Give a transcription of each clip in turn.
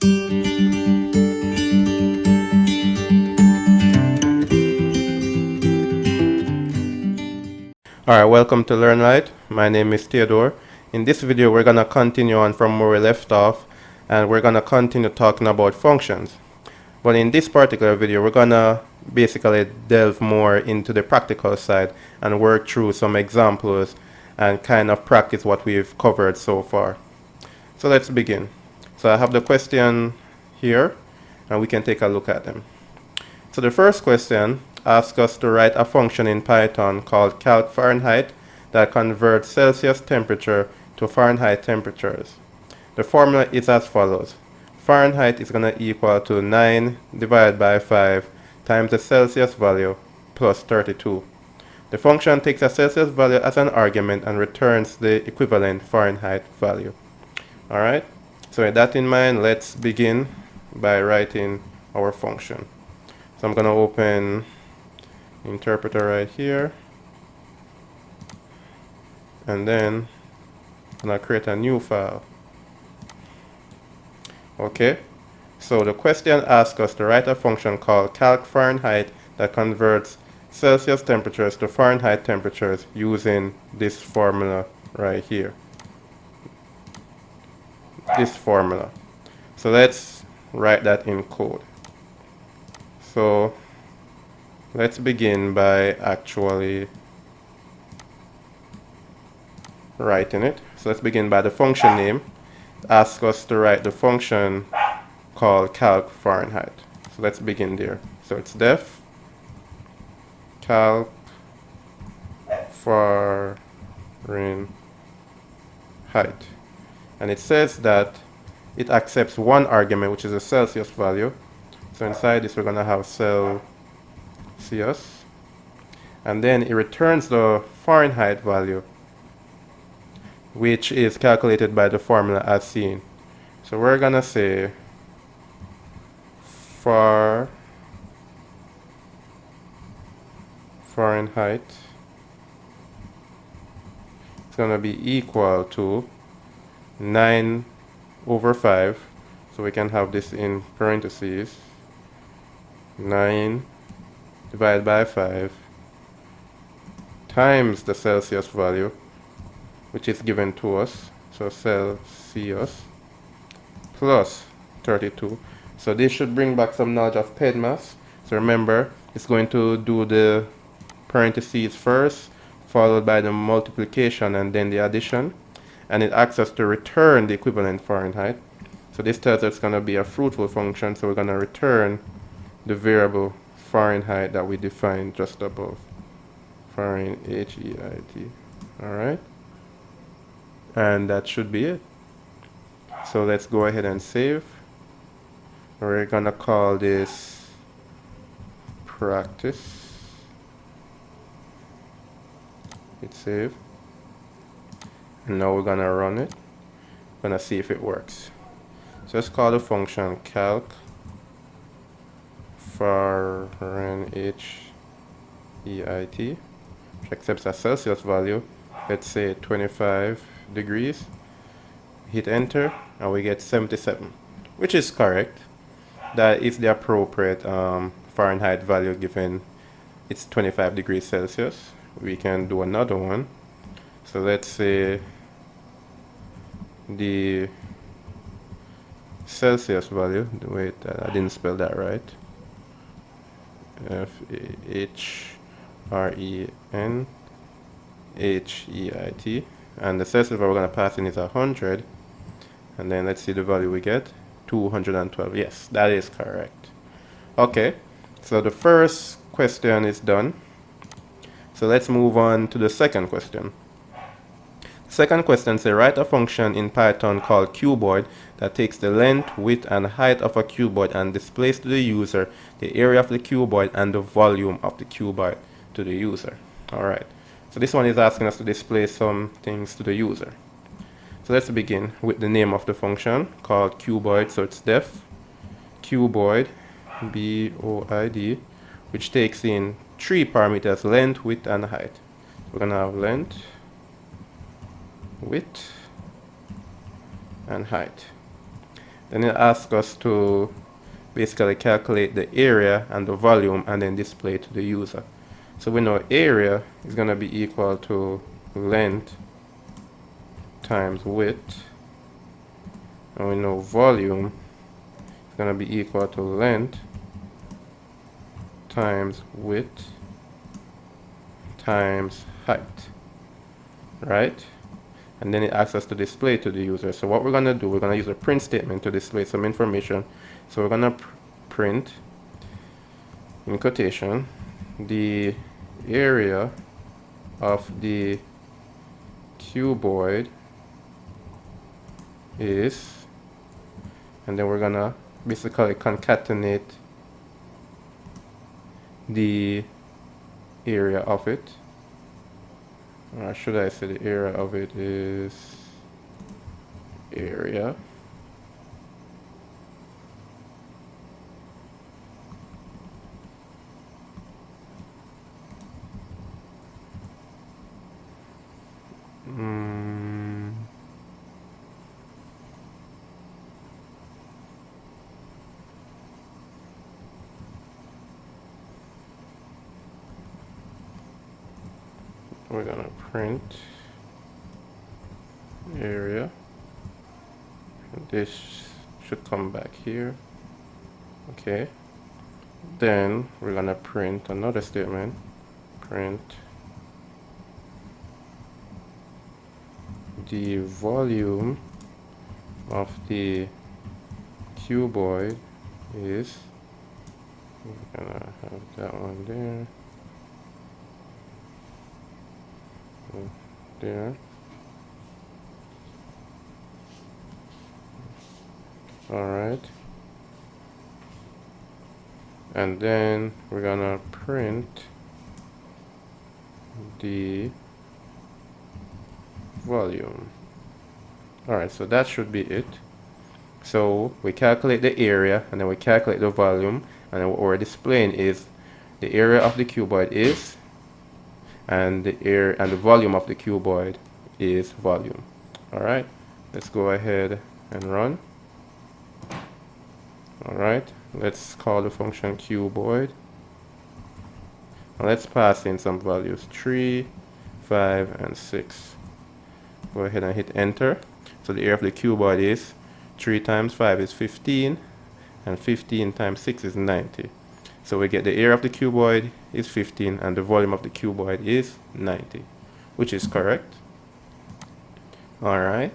Alright, welcome to Learnlyte. My name is Theodore. In this video we're going to continue on from where we left off, and we're going to continue talking about functions. But in this particular video we're going to basically delve more into the practical side and work through some examples and kind of practice what we've covered so far. So let's begin. So I have the question here and we can take a look at them. So the first question asks us to write a function in Python called calc Fahrenheit that converts Celsius temperature to Fahrenheit temperatures. The formula is as follows. Fahrenheit is going to equal to 9 divided by 5 times the Celsius value plus 32. The function takes a Celsius value as an argument and returns the equivalent Fahrenheit value. Alright, so with that in mind, let's begin by writing our function. So I'm going to open interpreter right here, and then I'm going to create a new file. Okay, so the question asks us to write a function called calc Fahrenheit that converts Celsius temperatures to Fahrenheit temperatures using this formula right here. This formula. So let's write that in code. So let's begin by actually writing it. So let's begin by the function name. Ask us to write the function called calc Fahrenheit. So let's begin there. So it's def calc Fahrenheit, and it says that it accepts one argument, which is a Celsius value. So inside this we're going to have Celsius, and then it returns the Fahrenheit value, which is calculated by the formula as seen. So we're going to say Fahrenheit is going to be equal to 9 over 5. So we can have this in parentheses. 9 divided by 5 times the Celsius value, which is given to us. So Celsius plus 32. So this should bring back some knowledge of PEDMAS. So remember, it's going to do the parentheses first, followed by the multiplication and then the addition. And it asks us to return the equivalent Fahrenheit. So this tells us it's going to be a fruitful function. So we're going to return the variable Fahrenheit that we defined just above. Fahrenheit. Alright. And that should be it. So let's go ahead and save. We're going to call this practice. Hit save. And now we're going to run it. We're going to see if it works. So let's call the function calc Fahrenheit, which accepts a Celsius value. Let's say 25 degrees. Hit enter and we get 77, which is correct. That is the appropriate Fahrenheit value given it's 25 degrees Celsius. We can do another one. So let's say the Celsius value, wait, I didn't spell that right. Fahrenheit, and the Celsius value we're going to pass in is 100, and then let's see the value we get, 212. Yes, that is correct. Okay, so the first question is done. So let's move on to the second question. Second question says write a function in Python called cuboid that takes the length, width, and height of a cuboid and displays to the user the area of the cuboid and the volume of the cuboid to the user. Alright, so this one is asking us to display some things to the user. So let's begin with the name of the function called cuboid. So it's def cuboid, B-O-I-D, which takes in 3 parameters: length, width, and height. We're going to have length, width, and height. Then it asks us to basically calculate the area and the volume and then display to the user. So we know area is going to be equal to length times width, and we know volume is going to be equal to length times width times height, right? And then it asks us to display to the user. So what we're going to do, we're going to use a print statement to display some information. So we're going to print, in quotation, the area of the cuboid is, and then we're going to basically concatenate the area of it. Or should I say the area of it is area we're gonna print area. This should come back here. Okay, then we're gonna print another statement, print the volume of the cuboid is, we're gonna have that one there, there. All right, and then we're gonna print the volume. All right, so that should be it. So we calculate the area and then we calculate the volume, and then what we're displaying is the area of the cuboid is, and the area and the volume of the cuboid is volume. All right, let's go ahead and run. All right, let's call the function cuboid. Now let's pass in some values, 3, 5, and 6. Go ahead and hit enter. So the area of the cuboid is 3 times 5 is 15, and 15 times 6 is 90. So we get the area of the cuboid is 15 and the volume of the cuboid is 90, which is correct. All right,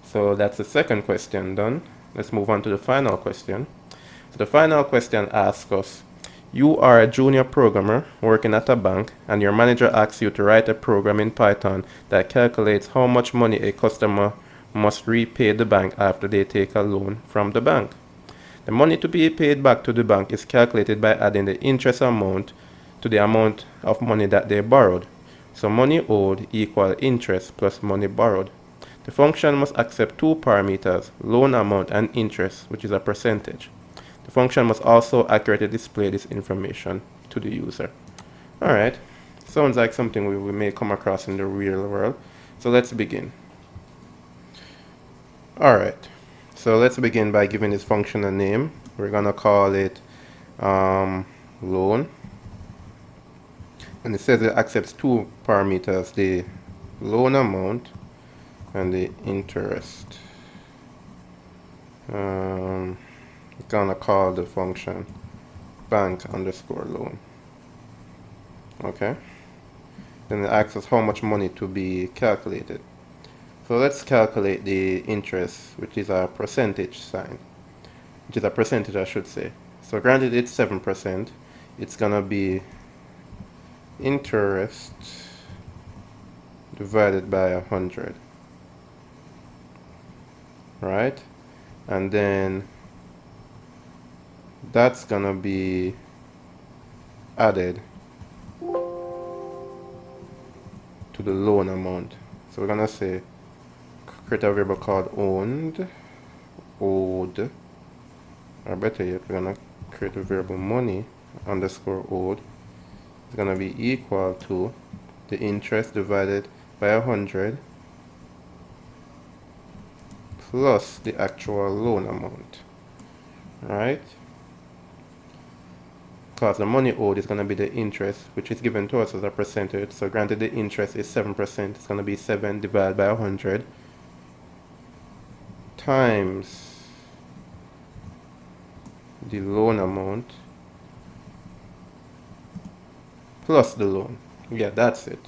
so that's the second question done. Let's move on to the final question. So the final question asks us, you are a junior programmer working at a bank, and your manager asks you to write a program in Python that calculates how much money a customer must repay the bank after they take a loan from the bank. The money to be paid back to the bank is calculated by adding the interest amount to the amount of money that they borrowed. So money owed equals interest plus money borrowed. The function must accept two parameters, loan amount and interest, which is a percentage. The function must also accurately display this information to the user. Alright, sounds like something we may come across in the real world. So let's begin. Alright, so let's begin by giving this function a name. We're going to call it loan. And it says it accepts two parameters, the loan amount and the interest. We're gonna call the function bank underscore loan. Okay, then it asks us how much money to be calculated. So let's calculate the interest, which is a percentage sign, which is a percentage I should say. So granted it's 7%, it's gonna be interest divided by 100, right? And then that's gonna be added to the loan amount. So we're gonna say create a variable called owed, or better yet, we're gonna create a variable money underscore owed. It's gonna be equal to the interest divided by 100 plus the actual loan amount, right? Because the money owed is going to be the interest, which is given to us as a percentage. So granted the interest is 7%, it's going to be 7 divided by 100 times the loan amount plus the loan. Yeah, that's it.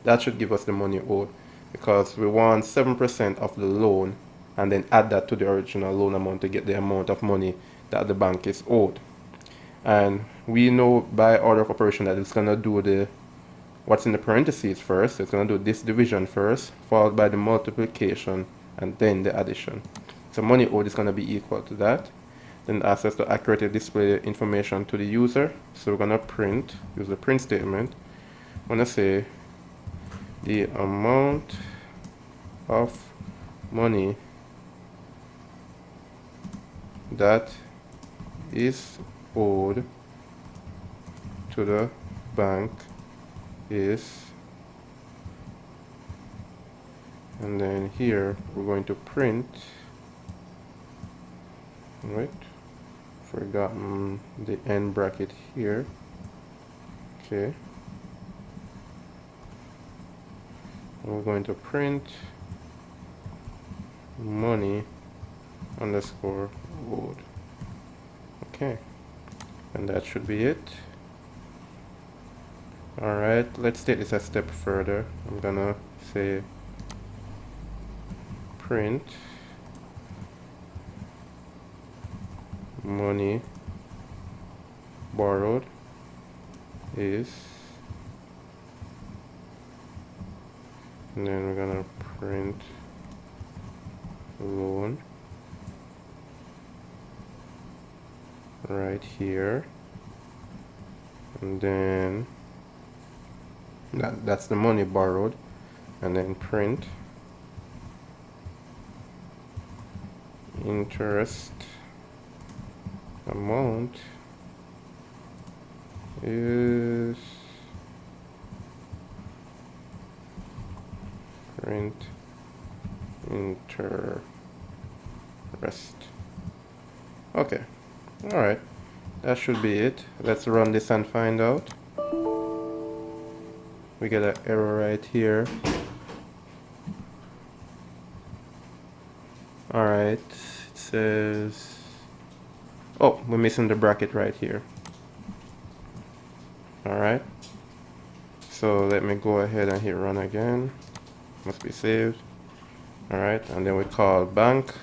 That should give us the money owed, because we want 7% of the loan and then add that to the original loan amount to get the amount of money that the bank is owed. And we know by order of operation that it's going to do the what's in the parentheses first. It's going to do this division first, followed by the multiplication, and then the addition. So money owed is going to be equal to that. Then it asks us to accurately display the information to the user. So we're going to print, use the print statement. I'm going to say the amount of money that is owed to the bank is, and then here we're going to print, right, forgotten the end bracket here, okay, and we're going to print money underscore owed. Okay, and that should be it. Alright, let's take this a step further. I'm gonna say print money borrowed is, and then we're gonna print loan right here, and then that's the money borrowed, and then print interest amount is print interest. Okay, all right, that should be it. Let's run this and find out. We get an error right here. Alright, it says, oh, we're missing the bracket right here. Alright, so let me go ahead and hit run again. Must be saved. Alright, and then we call bank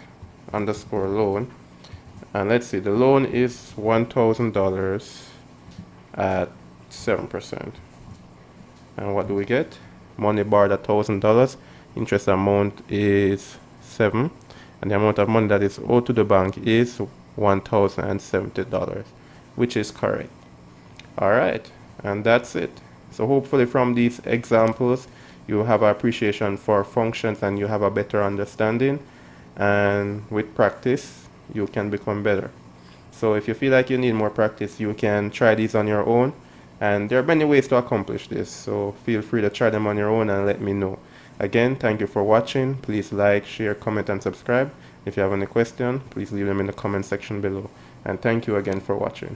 underscore loan. And let's see, the loan is $1,000 at 7%. And what do we get? Money borrowed $1,000. Interest amount is 7, and the amount of money that is owed to the bank is $1,070, which is correct. All right, and that's it. So hopefully from these examples you have an appreciation for functions and you have a better understanding, and with practice you can become better. So if you feel like you need more practice, you can try these on your own. And there are many ways to accomplish this, so feel free to try them on your own and let me know. Again, thank you for watching. Please like, share, comment, and subscribe. If you have any question, please leave them in the comment section below. And thank you again for watching.